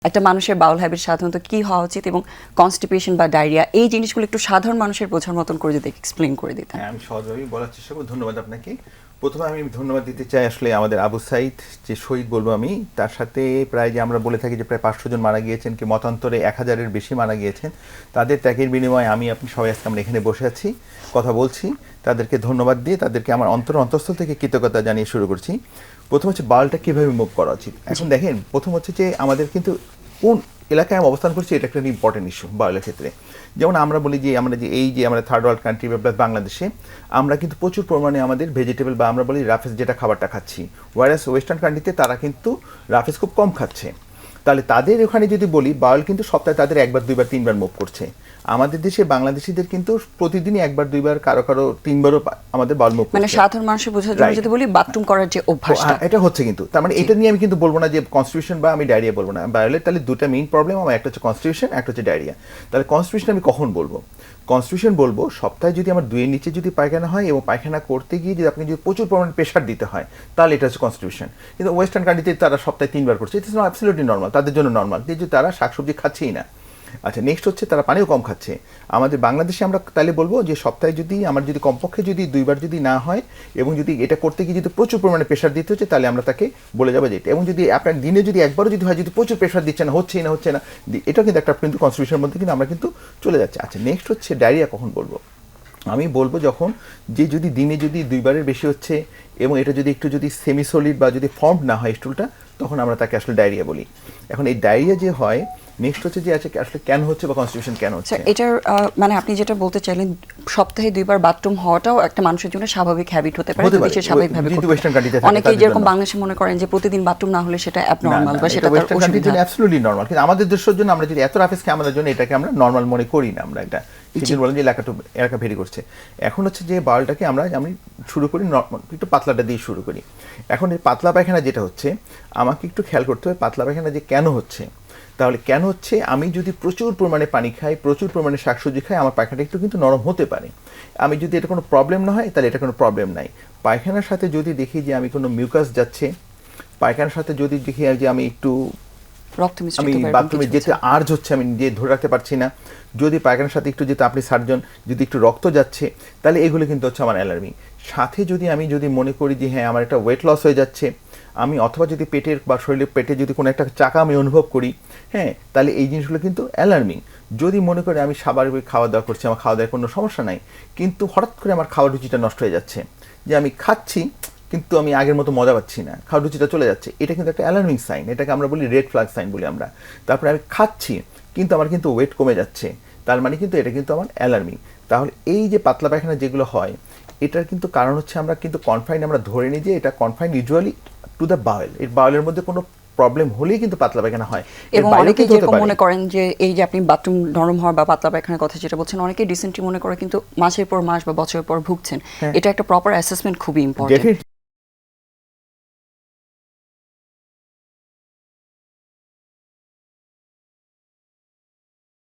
একটা মানুষের বাউল হ্যাবিট সাধারণত কি হওয়া উচিত এবং কনস্টিপেশন বা ডায়রিয়া এই জিনিসগুলো একটু সাধারণ মানুষের বোঝার মতন করে যদি এক্সপ্লেইন করে দিতেন। হ্যাঁ, আমি সহজভাবেই বলার চেষ্টা করব। ধন্যবাদ আপনাকে। প্রথমে আমি ধন্যবাদ দিতে চাই আসলে আমাদের আবু সাইদ, যে শহীদ বলবো আমি, তার সাথে প্রায় যে আমরা বলে থাকি যে প্রায় 500 জন মারা গিয়েছেন, কি মতান্তরে 1000-এর বেশি মারা গিয়েছেন। তাদের ত্যাগের বিনিময়ে আপনি সবাই আজকে আমরা এখানে বসে আছি, কথা বলছি। তাদেরকে ধন্যবাদ দিয়ে তাদেরকে আমার অন্তঃস্থল থেকে কৃতজ্ঞতা জানিয়ে শুরু করছি। প্রথম হচ্ছে বাউলটা কীভাবে মুভ করা উচিত। এখন দেখেন, প্রথম হচ্ছে যে আমাদের কিন্তু কোন এলাকায় আমি অবস্থান করছি এটা একটা ইম্পর্টেন্ট ইস্যু বাউলের ক্ষেত্রে। যেমন আমরা বলি যে আমরা থার্ড ওয়ার্ল্ড কান্ট্রি বা বাংলাদেশে আমরা কিন্তু প্রচুর পরিমাণে আমাদের ভেজিটেবল বা আমরা বলি রাফেজ যেটা খাবারটা খাচ্ছি, ওয়ারাস ওয়েস্টার্ন কান্ট্রিতে তারা কিন্তু রাফেজ খুব কম খাচ্ছে। তাহলে তাদের ওখানে যদি বলি বাউল কিন্তু সপ্তাহে তাদের 1 2 3 মুভ করছে। আমাদের দেশে বাংলাদেশিদের কিন্তু প্রতিদিনই 1 2 কারো 3বারও আমাদের বাউল মুভ করছে। মানে সাধারণ মানুষের বোঝার জন্য যদি বলি বাথরুম করার যে অভ্যাসটা এটা হচ্ছে, কিন্তু তার মানে এটা নিয়ে আমি কিন্তু বলবো না যে কনস্টিটিউশন বা আমি ডায়রিয়া বলবো না। বায়োলের তাহলে দুটো মেইন প্রবলেম আমার, একটা হচ্ছে কনস্টিটিউশন, একটা হচ্ছে ডায়রিয়া। তাহলে কনস্টিটিউশন আমি কখন বলবো? কনস্টিটিউশন বলবো সপ্তাহে যদি আমার 2-এর নিচে যদি পায়খানা হয় এবং পায়খানা করতে গিয়ে যদি আপনি যদি প্রচুর পরিমাণে প্রেশার দিতে হয়, তাহলে এটা হচ্ছে কনস্টিটিউশন। কিন্তু ওয়েস্টার্ন কান্ট্রিতে তারা সপ্তাহে 3বার করছে, it is not absolutely normal, তাদের জন্য নর্মাল, যেহেতু তারা শাকসবজি খাচ্ছেই না। আচ্ছা, নেক্সট হচ্ছে তারা পানিও কম খাচ্ছে। আমাদের বাংলাদেশে আমরা তাহলে বলবো যে সপ্তাহে যদি আমার যদি কমপক্ষে যদি 2বার যদি না হয় এবং যদি এটা করতে গিয়ে যদি প্রচুর পরিমাণে প্রেশার দিতে হচ্ছে, তাহলে আমরা তাকে বলে যাবো যে এটা। এবং যদি আপনার দিনে যদি একবারও যদি হয়, যদি প্রচুর প্রেশার দিচ্ছে না, হচ্ছে না, এটা কিন্তু একটা কিন্তু কনস্টিটিউশনের মধ্যে কিন্তু আমরা কিন্তু চলে যাচ্ছে। আচ্ছা, নেক্সট হচ্ছে ডায়রিয়া কখন বলবো? আমি বলবো যখন যে যদি দিনে যদি 2বারের বেশি হচ্ছে এবং এটা যদি একটু যদি সেমি সলিড বা যদি ফর্ম না হয় স্টুলটা, তখন আমরা তাকে আসলে ডায়রিয়া বলি। এখন এই ডায়রিয়া যে হয়, নেক্সট হচ্ছে যে আসলে কেন হচ্ছে বা কনস্টিটিউশন কেন হচ্ছে। এটার মানে আপনি যেটা বলতে চাইলেন সপ্তাহে 2বার বাথরুম হওয়াটাও একটা মানুষের জন্য স্বাভাবিক হ্যাবিট হতে পারে, যদি সে স্বাভাবিকভাবে করতে পারে। অনেকেই যেরকম বাংলাদেশে মনে করেন যে প্রতিদিন বাথরুম না হলে সেটা অ্যাবনরমাল বা সেটা তার অসুবিধা। অ্যাবসলিউটলি নরমাল, কিন্তু আমাদের দেশের জন্য আমরা যদি এত রাফেজ খাই, আমাদের জন্য এটাকে আমরা নরমাল মনে করি না। আমরা এটা ঠিক বলেন যে এলাকা ভেরি করছে। এখন হচ্ছে যে বাউলটাকে আমি শুরু করি একটু পাতলাটা দিয়ে শুরু করি। এখন এই পাতলা পায়খানা যেটা হচ্ছে, আমাকে একটু খেয়াল করতে হবে পাতলা পায়খানা যে কেন হচ্ছে। তাহলে কেন হচ্ছে, আমি যদি প্রচুর পরিমাণে পানি খাই, প্রচুর পরিমাণে শাকসবজি খাই, আমার পায়খানাটা একটু কিন্তু নরম হতে পারে। আমি যদি এটা কোনো প্রবলেম না হয়, তাহলে এটা কোনো প্রবলেম নাই। পায়খানার সাথে যদি দেখি যে আমি কোনো মিউকাস যাচ্ছে, পায়খানার সাথে যদি দেখি যে আমি একটু আমি বাথরুমে যেতে আর্জ হচ্ছে, আমি নিজে ধরে রাখতে পারছি না, যদি পায়খানার সাথে একটু যেতে আপনি সার্জন যদি একটু রক্ত যাচ্ছে, তাহলে এগুলো কিন্তু হচ্ছে আমার অ্যালার্মি। সাথে আমি যদি মনে করি যে হ্যাঁ আমার একটা ওয়েট লস হয়ে যাচ্ছে, আমি অথবা যদি পেটের বা শরীরের পেটে যদি কোনো একটা চাকা আমি অনুভব করি, হ্যাঁ, তাহলে এই জিনিসগুলো কিন্তু অ্যালার্মিং। যদি মনে করি আমি স্বাভাবিক খাওয়া দাওয়া করছি, আমার খাওয়া দাওয়ার কোনো সমস্যা নাই, কিন্তু হঠাৎ করে আমার খাওয়ার রুচিটা নষ্ট হয়ে যাচ্ছে, যে আমি খাচ্ছি কিন্তু আমি আগের মতো মজা পাচ্ছি না, খাওয়ার রুচিটা চলে যাচ্ছে, এটা কিন্তু একটা অ্যালার্মিং সাইন। এটাকে আমরা বলি রেড ফ্ল্যাগ সাইন বলি আমরা। তারপরে আমি খাচ্ছি কিন্তু আমার কিন্তু ওয়েট কমে যাচ্ছে, তার মানে কিন্তু এটা কিন্তু আমার অ্যালার্মিং। তাহলে এই যে পাতলা পায়খানা যেগুলো হয়, এটার কিন্তু কারণ হচ্ছে আমরা কিন্তু কনফাইন আমরা ধরে নিই যে এটা কনফাইন ইউজুয়ালি টু দ্য বাউল। এই বাউলের মধ্যে কোনো প্রবলেম হলেই কিন্তু পাতলা পায়খানা হয়। এবং অনেকেই যেরকম মনে করেন যে এই যে আপনি বাথরুম নরম হওয়া বা পাতলা পায়খানার কথা যেটা বলছেন, অনেকেই রিসেন্টলি মনে করে কিন্তু মাসের পর মাস বা বছরের পর ভুগছেন। এটা একটা প্রপার অ্যাসেসমেন্ট খুবই ইম্পর্টেন্ট।